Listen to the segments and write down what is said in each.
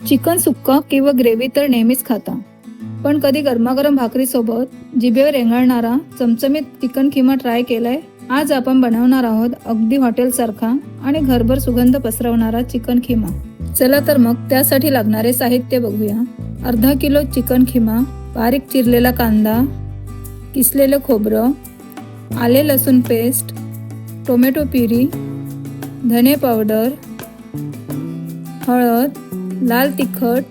Chicken सुक्का किंवा gravy तर नेहमीच खाता, पण कधी गरमागरम भाकरीसोबत जिभेवर रेंगाळणारा चमचमीत चिकन खिमा ट्राय केलाय? आज आपण बनवणार आहोत अगदी हॉटेलसारखा आणि घरभर सुगंध पसरवणारा चिकन खिमा. चला तर मग त्यासाठी लागणारे साहित्य बघूया. अर्धा किलो चिकन खिमा, बारीक चिरलेला कांदा, किसलेलं खोबरं, आले लसूण पेस्ट, टोमॅटो प्युरी, धने पावडर, हळद, लाल तिखट,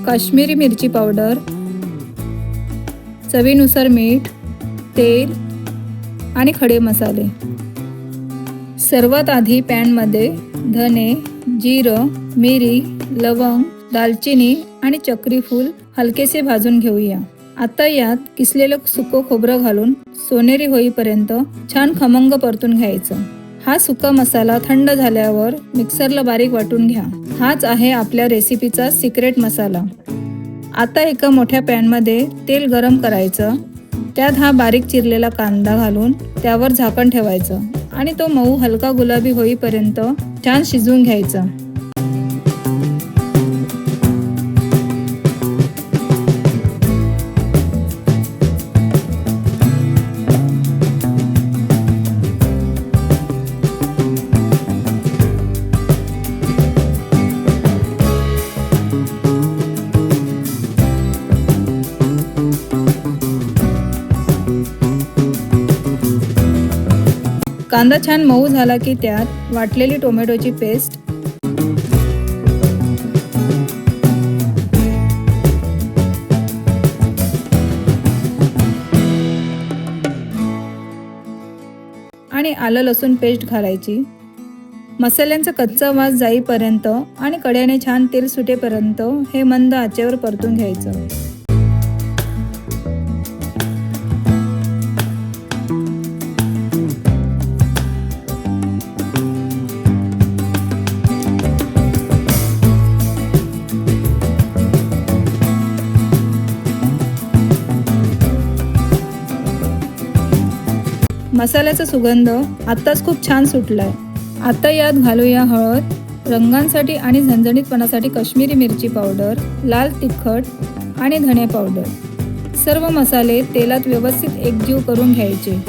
काश्मीरी मिरची पावडर, चवीनुसार मीठ, तेल आणि खडे मसाले. सर्वात आधी पॅनमध्ये धने, जिरं, मिरी, लवंग, दालचिनी आणि चक्री फूल हलकेसे भाजून घेऊया. आता यात किसलेलं सुकं खोबरं घालून सोनेरी होईपर्यंत छान खमंग परतून घ्यायचं. हा सुका मसाला थंड झाल्यावर मिक्सरला बारीक वाटून घ्या. हाच आहे आपल्या रेसिपीचा सिक्रेट मसाला. आता एका मोठ्या पॅनमध्ये तेल गरम करायचं. त्यात हा बारीक चिरलेला कांदा घालून त्यावर झाकण ठेवायचं आणि तो मऊ हलका गुलाबी होईपर्यंत छान शिजवून घ्यायचा. कांदा छान मऊ झाला की त्यात वाटलेली टोमॅटोची पेस्ट, आणि आलं लसूण पेस्ट घालायची. मसाल्यांचा कच्चा वास जाईपर्यंत आणि कढईने छान तेल सुटेपर्यंत हे मंद आचेवर परतून घ्यायचं. मसाल्याचा सुगंध आत्ताच खूप छान सुटलाय. आता यात घालूया हळद, रंगांसाठी आणि झणझणीतपणासाठी काश्मीरी मिरची पावडर, लाल तिखट आणि धणे पावडर. सर्व मसाले तेलात व्यवस्थित एकजीव करून घ्यायचे.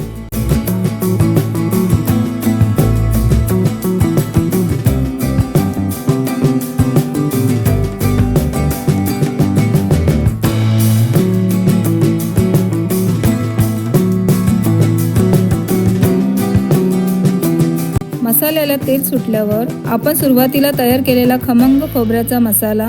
मसाल्याला तेल सुटल्यावर आपण सुरुवातीला तयार केलेला खमंग खोबऱ्याचा मसाला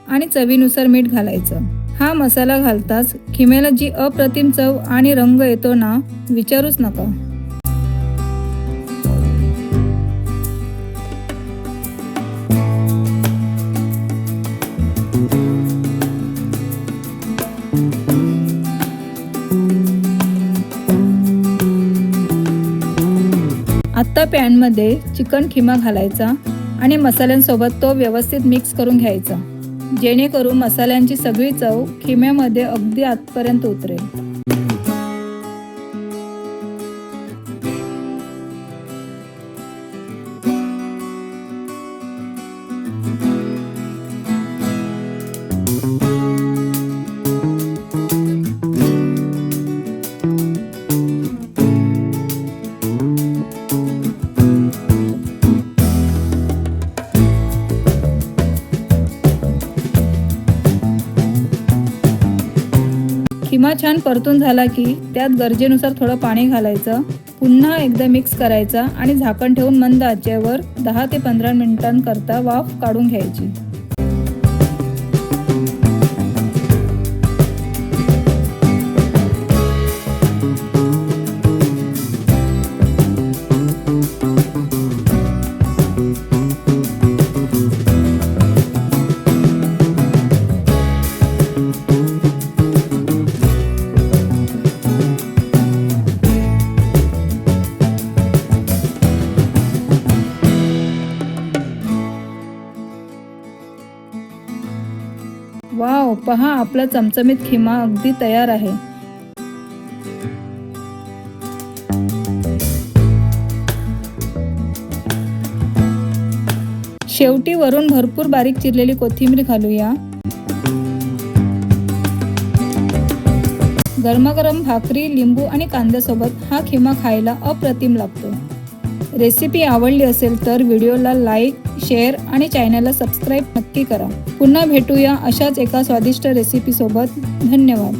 आणि चवीनुसार मीठ घालायचं. हा मसाला घालताच खिम्याला जी अप्रतिम चव आणि रंग येतो ना, विचारूच नका. आत्ता पॅनमध्ये चिकन खिमा घालायचा आणि मसाल्यांसोबत तो व्यवस्थित मिक्स करून घ्यायचा, जेणेकरून मसाल्यांची सगळी चव खिम्यामध्ये अगदी आतपर्यंत उतरेल. खिमा छान परतून झाला की त्यात गरजेनुसार थोडं पाणी घालायचं. पुन्हा एकदा मिक्स करायचा आणि झाकण ठेवून मंद आचेवर 10 ते 15 मिनिटांकरता वाफ काढून घ्यायची. वाव, पहा आपला चमचमीत खिमा अगदी तयार आहे. शेवटी वरून भरपूर बारीक चिरलेली कोथिंबीर घालूया. गरमागरम भाकरी, लिंबू आणि कांद्यासोबत हा खिमा खायला अप्रतिम लागतो. रेसिपी आवडली असेल तर व्हिडिओला लाईक, शेअर आणि चॅनलला सबस्क्राईब नक्की करा. पुन्हा भेटूया अशाच एका स्वादिष्ट रेसिपीसोबत. धन्यवाद.